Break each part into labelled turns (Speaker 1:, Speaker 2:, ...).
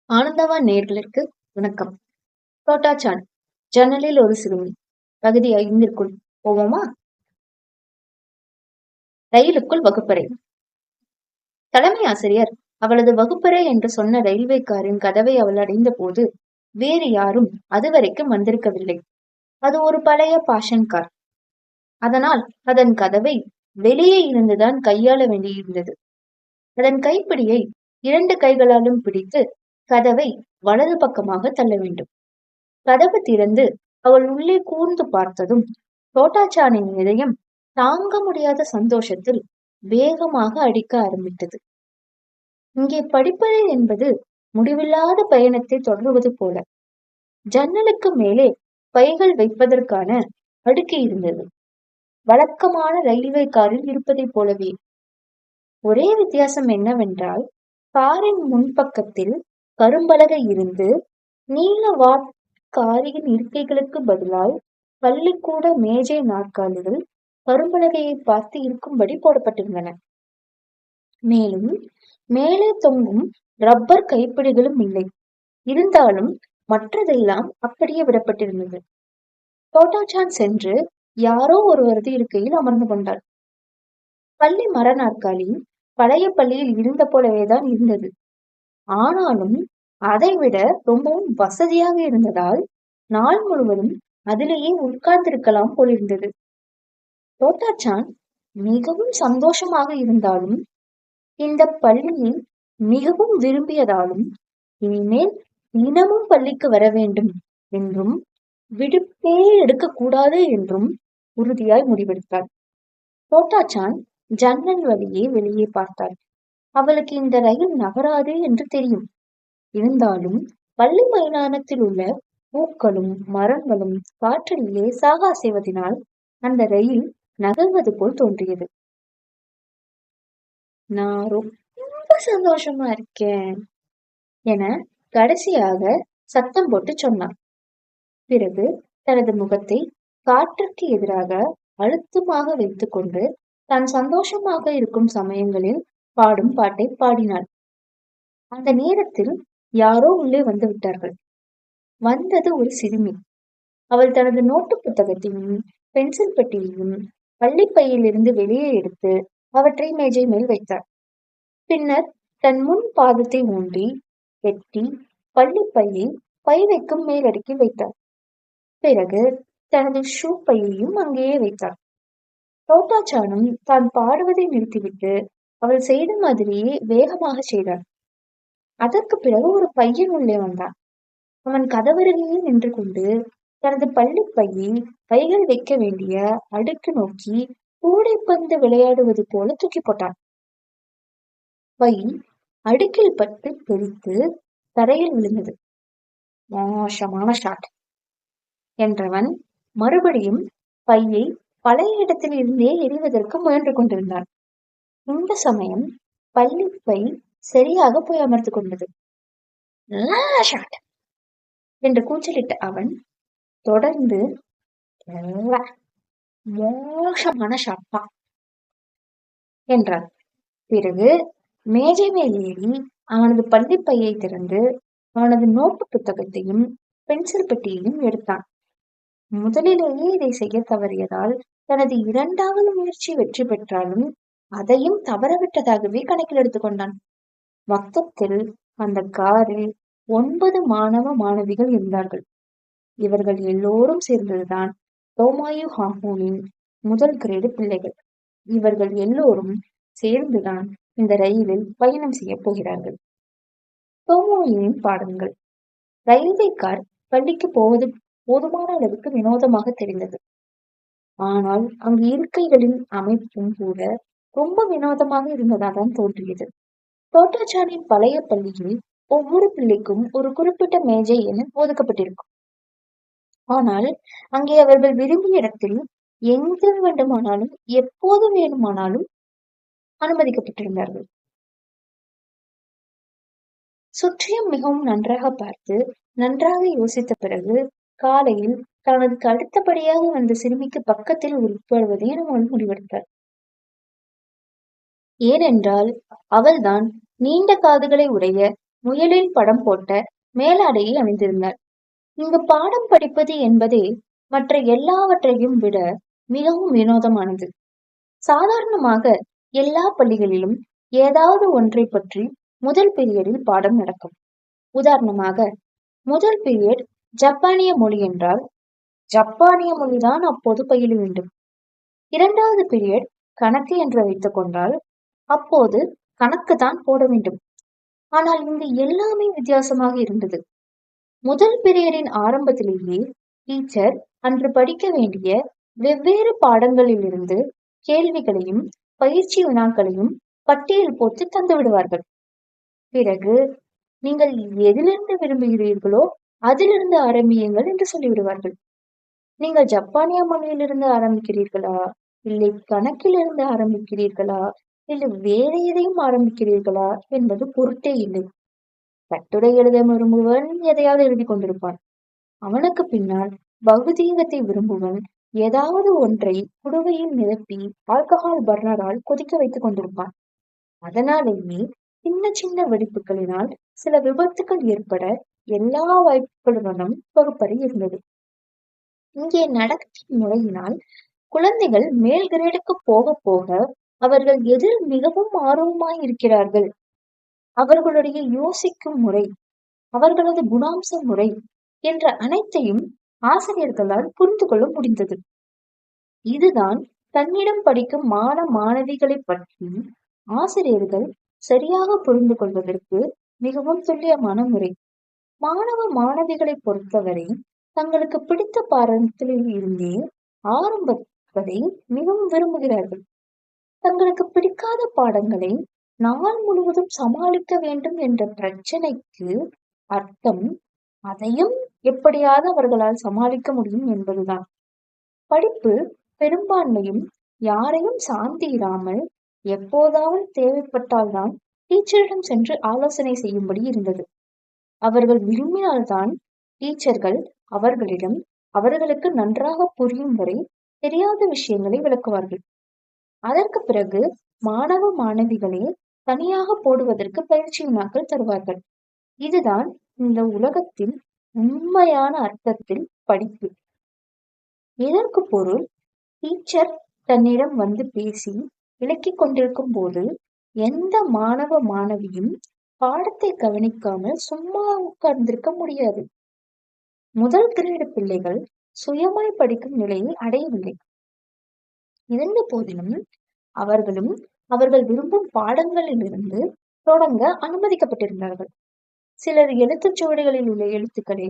Speaker 1: ஆனந்தவான் நேயர்களுக்கு வணக்கம். தோட்டாச்சான் ஜன்னலில் ஒரு சிறுமி பகுதி 5ற்குள் போவோமா? ரயிலுக்குள் வகுப்பறை. தலைமை ஆசிரியர் அவளது வகுப்பறை என்று சொன்ன ரயில்வே காரின் கதவை அவள் அடைந்த போது வேறு யாரும் அதுவரைக்கும் வந்திருக்கவில்லை. அது ஒரு பழைய பாஷன் கார். அதனால் அதன் கதவை வெளியே இருந்துதான் கையாள வேண்டியிருந்தது. அதன் கைப்பிடியை 2 கைகளாலும் பிடித்து கதவை வலது பக்கமாக தள்ள வேண்டும். கதவு திறந்து அவள் உள்ளே கூர்ந்து பார்த்ததும் தோட்டாச்சானின் இதயம் தாங்க முடியாத சந்தோஷத்தில் வேகமாக அடிக்க ஆரம்பித்தது. இங்கே படிப்பறை என்பது முடிவில்லாத பயணத்தை தொடர்வது போல. ஜன்னலுக்கு மேலே பைகள் வைப்பதற்கான அடுக்கி இருந்தது. வழக்கமான ரயில்வே காரில் இருப்பதைப் போலவே. ஒரே வித்தியாசம் என்னவென்றால், காரின் முன்பக்கத்தில் கரும்பலகை இருந்து நீல வாட் காரின் இருக்கைகளுக்கு பதிலாய் பள்ளிக்கூட மேஜை நாற்காலிகள் கரும்பலகையை பார்த்து இருக்கும்படி போடப்பட்டிருந்தன. மேலும் மேலே தொங்கும் ரப்பர் கைப்பிடிகளும் இல்லை. இருந்தாலும் மற்றதெல்லாம் அப்படியே விடப்பட்டிருந்தது. தோட்டாச்சான் சென்று யாரோ ஒருவரது இருக்கையில் அமர்ந்து கொண்டாள். பள்ளி மர நாற்காலி பழைய பள்ளியில் இருந்த போலவேதான் இருந்தது. ஆனாலும் அதைவிட ரொம்பவும் வசதியாக இருந்ததால் நாள் முழுவதும் அதிலேயே உட்கார்ந்திருக்கலாம் போலிருந்தது. தோட்டாச்சான் மிகவும் சந்தோஷமாக இருந்தாலும், இந்த பள்ளியை மிகவும் விரும்பியதாலும், இனிமேல் தினமும் பள்ளிக்கு வர வேண்டும் என்றும் விடுப்பே எடுக்கக்கூடாது என்றும் உறுதியாய் முடிவெடுத்தாள். தோட்டாச்சான் ஜன்னல் வழியே வெளியே பார்த்தாள். அவளுக்கு இந்த ரயில் நகராது என்று தெரியும். இருந்தாலும் பள்ளி மைதானத்தில் உள்ள பூக்களும் மரங்களும் காற்றில் லேசாக அசைவதினால் அந்த ரயில் நகர்வது போல் தோன்றியது. நான் ரொம்ப சந்தோஷமா இருக்கேன் என கடைசியாக சத்தம் போட்டு சொன்னான். பிறகு தனது முகத்தை காற்றுக்கு எதிராக அழுத்தமாக வைத்துக்கொண்டு தான் சந்தோஷமாக இருக்கும் சமயங்களில் பாடும் பாட்டை பாடினாள். அந்த நேரத்தில் யாரோ உள்ளே வந்து விட்டார்கள். வந்தது ஒரு சிறுமி. அவள் தனது நோட்டு புத்தகத்தையும் பென்சில் பெட்டியையும் பள்ளிப்பையிலிருந்து வெளியே எடுத்து அவற்றை மேஜை மேல் வைத்தாள். பின்னர் தன் முன் பாதத்தை ஊன்றி வெட்டி பள்ளிப்பையை பை வைக்கும் மேலடுக்கில் வைத்தாள். பிறகு தனது ஷூ பையையும் அங்கேயே வைத்தாள். தோட்டாச்சானும் தான் பாடுவதை நிறுத்திவிட்டு அவள் செய்த மாதிரியே வேகமாக செய்தாள். அதற்கு பிறகு ஒரு பையன் உள்ளே வந்தான். அவன் கதவருகையே நின்று கொண்டு தனது பள்ளிப்பையை பைகள் வைக்க வேண்டிய அடுக்கு நோக்கி கூடைப்பந்து விளையாடுவது போல தூக்கி போட்டான். பை அடுக்கில் பட்டு பிரித்து தரையில் விழுந்தது. மோசமான ஷாட் என்றவன் மறுபடியும் பையை பழைய இடத்தில் இருந்தே எறிவதற்கு முயன்று கொண்டிருந்தான். இந்த சமயம் பள்ளிப்பை சரியாக போய் அமர்ந்து கொண்டது. என்று கூச்சலிட்ட அவன் தொடர்ந்து மோசமான ஷாட்பா என்றான். பிறகு மேஜை மேல் ஏறி அவனது பள்ளிப்பையை திறந்து அவனது நோட்டு புத்தகத்தையும் பென்சில் பெட்டியையும் எடுத்தான். முதலிலேயே இதை செய்ய தவறியதால் தனது 2வது முயற்சி வெற்றி பெற்றாலும் அதையும் தவறவிட்டதாகவே கணக்கில் எடுத்துக்கொண்டான். மொத்தத்தில் அந்த காரில் 9 மாணவ மாணவிகள் இருந்தார்கள். இவர்கள் எல்லோரும் சேர்ந்ததுதான் தோமாயு ஹாங்கூனின் முதல் கிரேடு பிள்ளைகள். இவர்கள் எல்லோரும் சேர்ந்துதான் இந்த ரயிலில் பயணம் செய்ய போகிறார்கள். தோமாயுவின் பாடங்கள். ரயில்வே கார் பள்ளிக்கு போவது போதுமான அளவுக்கு வினோதமாக தெரிந்தது. ஆனால் அங்கு இருக்கைகளின் அமைப்பும் கூட ரொம்ப வினோதமாக இருந்ததாதான் தோன்றியது. தோட்டாச்சானின் பழைய பள்ளியில் ஒவ்வொரு பிள்ளைக்கும் ஒரு குறிப்பிட்ட மேஜை என ஒதுக்கப்பட்டிருக்கும். ஆனால் அங்கே அவர்கள் விரும்பிய இடத்தில் எங்கு வேண்டுமானாலும் எப்போது வேண்டுமானாலும் அனுமதிக்கப்பட்டிருந்தார்கள். சுற்றியும் மிகவும் நன்றாக பார்த்து நன்றாக யோசித்த பிறகு காலையில் தனது அடுத்தபடியாக வந்த சிறுமிக்கு பக்கத்தில் உட்படுவதை அவள் முடிவெடுத்தாள். ஏனென்றால் அவள்தான் நீண்ட காதுகளை உடைய முயலில் படம் போட்ட மேலாடையை அணிந்திருந்தார். இங்கு பாடம் படிப்பது என்பதே மற்ற எல்லாவற்றையும் விட மிகவும் வினோதமானது. சாதாரணமாக எல்லா பள்ளிகளிலும் ஏதாவது ஒன்றை பற்றி முதல் பீரியடில் பாடம் நடக்கும். உதாரணமாக, முதல் பீரியட் ஜப்பானிய மொழி என்றால் ஜப்பானிய மொழிதான் அப்போது பயில வேண்டும். இரண்டாவது பீரியட் கணக்கு என்று வைத்துக் கொண்டால் அப்போது கணக்கு தான் போட வேண்டும். ஆனால் இங்கு எல்லாமே வித்தியாசமாக இருந்தது. முதல் பீரியடின் ஆரம்பத்திலேயே டீச்சர் அன்று படிக்க வேண்டிய வெவ்வேறு பாடங்களிலிருந்து கேள்விகளையும் பயிற்சி வினாக்களையும் பட்டியல் போட்டு தந்து விடுவார்கள். பிறகு நீங்கள் எதிலிருந்து விரும்புகிறீர்களோ அதிலிருந்து ஆரம்பியுங்கள் என்று சொல்லிவிடுவார்கள். நீங்கள் ஜப்பானிய மொழியிலிருந்து ஆரம்பிக்கிறீர்களா, இல்லை கணக்கிலிருந்து ஆரம்பிக்கிறீர்களா, இல்லை வேறு எதையும் ஆரம்பிக்கிறீர்களா என்பது பொருட்டே இல்லை. கட்டுரை எழுத விரும்புவன் எதையாவது எழுதி கொண்டிருப்பான். அவனுக்கு பின்னால் பகுதீகத்தை விரும்புவன் ஏதாவது ஒன்றை குடுவையில் நிரப்பி ஆல்கஹால் பர்னரால் கொதிக்க வைத்துக் கொண்டிருப்பான். அதனாலேயே சின்ன சின்ன வெடிப்புகளினால் சில விபத்துகள் ஏற்பட எல்லா வாய்ப்புகளுடனும் வகுப்பறை இருந்தது. இங்கே நடக்கும் முறையினால் குழந்தைகள் மேல் கிரேடுக்கு போக போக அவர்கள் எதில் மிகவும் ஆர்வமாய் இருக்கிறார்கள், அவர்களுடைய யோசிக்கும் முறை, அவர்களது குணாம்ச முறை என்ற அனைத்தையும் ஆசிரியர்களால் புரிந்து கொள்ள முடிந்தது. இதுதான் தன்னிடம் படிக்கும் மாணவிகளை பற்றி ஆசிரியர்கள் சரியாக புரிந்து கொள்வதற்கு மிகவும் துல்லியமான முறை. மாணவ மாணவிகளை பொறுத்தவரை தங்களுக்கு பிடித்த பாடத்தில் இருந்தே ஆரம்பிப்பதை மிகவும் விரும்புகிறார்கள். தங்களுக்கு பிடிக்காத பாடங்களை நாள் முழுவதும் சமாளிக்க வேண்டும் என்ற பிரச்சனைக்கு அர்த்தம் அதையும் எப்படியாவது அவர்களால் சமாளிக்க முடியும் என்பதுதான். படிப்பு பெரும்பான்மையும் யாரையும் சார்ந்து இராமல் எப்போதாவது தேவைப்பட்டால்தான் டீச்சரிடம் சென்று ஆலோசனை செய்யும்படி இருந்தது. அவர்கள் விரும்பினால்தான் டீச்சர்கள் அவர்களிடம் அவர்களுக்கு நன்றாக புரியும் வரை தெரியாத விஷயங்களை விளக்குவார்கள். அதற்கு பிறகு மாணவ மாணவிகளே தனியாக போடுவதற்கு பயிற்சி வினாக்கள் தருவார்கள். இதுதான் இந்த உலகத்தில் உண்மையான அர்த்தத்தில் படிப்பு. இதற்கு பொருள், டீச்சர் தன்னிடம் வந்து பேசி விளக்கிக் கொண்டிருக்கும் போது எந்த மாணவ மாணவியும் பாடத்தை கவனிக்காமல் சும்மா உட்கார்ந்திருக்க முடியாது. முதல் கிரேடு பிள்ளைகள் சுயமாய் படிக்கும் நிலையை அடையவில்லை. இருந்த போதிலும் அவர்களும் அவர்கள் விரும்பும் பாடங்களிலிருந்து தொடங்க அனுமதிக்கப்பட்டிருந்தார்கள். சிலர் எழுத்துச்சுவடிகளில் உள்ள எழுத்துக்களை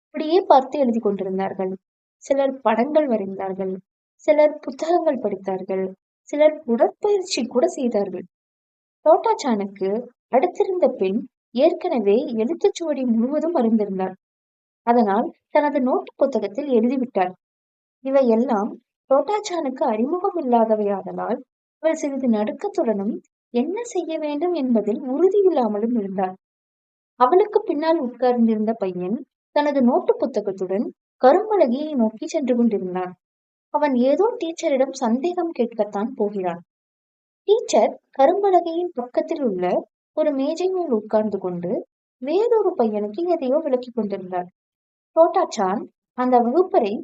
Speaker 1: அப்படியே பார்த்து எழுதி கொண்டிருந்தார்கள். சிலர் படங்கள் வரைந்தார்கள். சிலர் புத்தகங்கள் படித்தார்கள். சிலர் உடற்பயிற்சி கூட செய்தார்கள். தோட்டாச்சானுக்கு அடுத்திருந்த பெண் ஏற்கனவே எழுத்துச்சுவடி முழுவதும் அறிந்திருந்தார். அதனால் தனது நோட்டு புத்தகத்தில் எழுதிவிட்டார். இவையெல்லாம் தோட்டாச்சானுக்கு அறிமுகம் இல்லாதவையாதலால் அவள் சிறிது நடுக்கத்துடனும் என்ன செய்ய வேண்டும் என்பதில் உறுதி இல்லாமலும் இருந்தாள். அவளுக்கு பின்னால் உட்கார்ந்திருந்த பையன் தனது நோட்டு புத்தகத்துடன் கரும்பலகையை நோக்கி சென்று கொண்டிருந்தான். அவன் ஏதோ டீச்சரிடம் சந்தேகம் கேட்கத்தான் போகிறான். டீச்சர் கரும்பலகையின் பக்கத்தில் உள்ள ஒரு மேஜை மேல் உட்கார்ந்து கொண்டு வேறொரு பையனுக்கு எதையோ விளக்கிக் கொண்டிருந்தார். தோட்டாச்சான் அந்த வகுப்பறை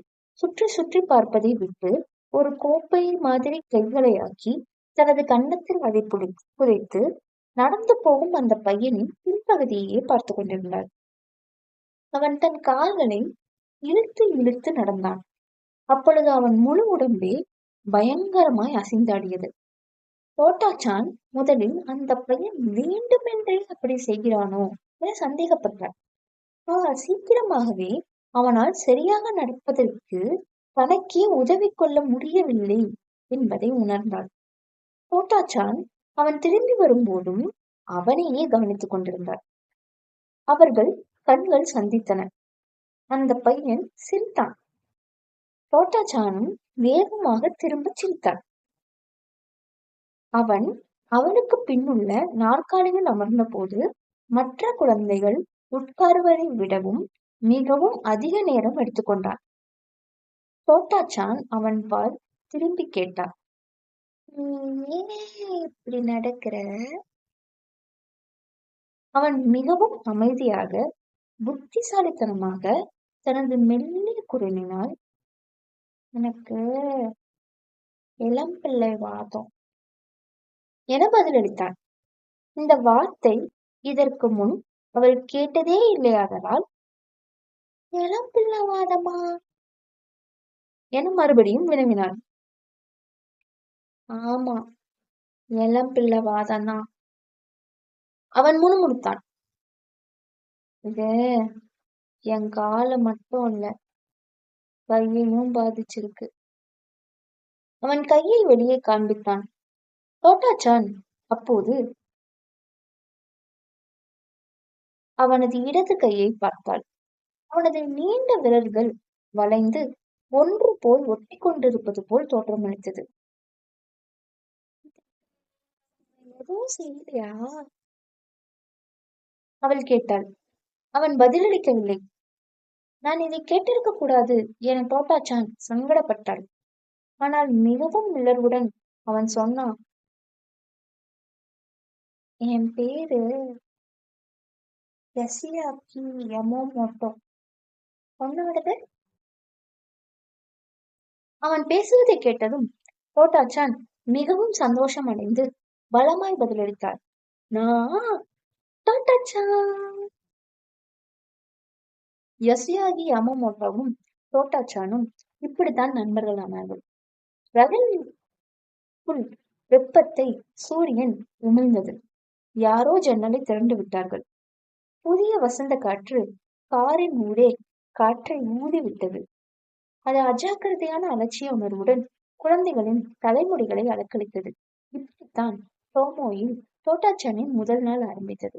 Speaker 1: சுற்றி சுற்றி பார்ப்பதை விட்டு ஒரு கோப்பை மாதிரி கைகளை ஆக்கி தனது கன்னத்தில் அதை புதைத்து நடந்து போகும் அந்த பையனின் பின்பகுதியையே பார்த்து கொண்டிருந்தார். அவன் தன் கால்களை இழுத்து இழுத்து நடந்தான். அப்பொழுது அவன் முழு உடம்பே பயங்கரமாய் அசைந்தாடியது. தோட்டாச்சான் முதலில் அந்த பையன் வேண்டுமென்றே அப்படி செய்கிறானோ என சந்தேகப்பட்டார். சீக்கிரமாகவே அவனால் சரியாக நடப்பதற்கு தனக்கே உதவி கொள்ள முடியவில்லை என்பதை உணர்ந்தாள். தோட்டாச்சான் அவன் திரும்பி வரும்போதும் அவனையே கவனித்துக் கொண்டிருந்தார். அவர்கள் கண்கள் சந்தித்தன. அந்த பையன் சிரித்தான். தோட்டாச்சானும் வேகமாக திரும்ப சிரித்தான். அவன் அவனுக்கு பின்னுள்ள நாற்காலியில் அமர்ந்த போது மற்ற குழந்தைகள் உட்காருவதை விடவும் மிகவும் அதிக நேரம் எடுத்துக்கொண்டான். தோட்டாச்சான் அவன் பால் திரும்பி கேட்டான், "நீ ஏன் இப்படி நடக்கிற?" அவன் மிகவும் அமைதியாக, புத்திசாலித்தனமாக தனது மெல்லிய குரலினால், எனக்கு இளம்பிள்ளை வாதம் என பதிலளித்தான். இந்த வார்த்தை இதற்கு முன் அவள் கேட்டதே இல்லையாதலால், இளம்பிள்ளவாதமா என மறுபடியும் வினவினாள். ஆமா, இளம்பிள்ளவாதம்தான். அவன் முணுமுணுத்தான். இது என் காலை மட்டும் இல்ல, கையையும் பாதிச்சிருக்கு. அவன் கையை வெளியே காண்பித்தான். தோட்டாச்சான் அப்போது அவனது இடது கையை பார்த்தாள். அவனது நீண்ட விரல்கள் வளைந்து ஒன்று போல் ஒட்டி கொண்டிருப்பது போல் தோற்றமளித்தது. எதுவும் செய்யலையா? அவள் கேட்டாள். அவன் பதிலளிக்கவில்லை. நான் இதை கேட்டிருக்க கூடாது என தோட்டாச்சான் சங்கடப்பட்டாள். ஆனால் மிகவும் உணர்வுடன் அவன் சொன்னான், என் பேரு யசியாக்கி யமோமோட்டோ. உன்னோடது? அவன் பேசுவதை கேட்டதும் தோட்டாச்சான் மிகவும் சந்தோஷம் அடைந்து பலமாய் பதிலளித்தார். நான் தோட்டாச்சான். யசுயாகி யமமோட்டோவும் தோட்டாச்சானும் இப்படித்தான் நண்பர்களானார்கள். ரகலுக்குள் வெப்பத்தை சூரியன் உமிழ்ந்தது. யாரோ ஜன்னலை திறந்து விட்டார்கள். புதிய வசந்த காற்று காரின் ஊடே காற்றை ஊதிவிட்டது. அது அஜாக்கிரதையான அலட்சிய உணர்வுடன் குழந்தைகளின் தலைமுடிகளை அலக்களித்தது. இப்படித்தான் டோமோயில் தோட்டாச்சானின் முதல் நாள் ஆரம்பித்தது.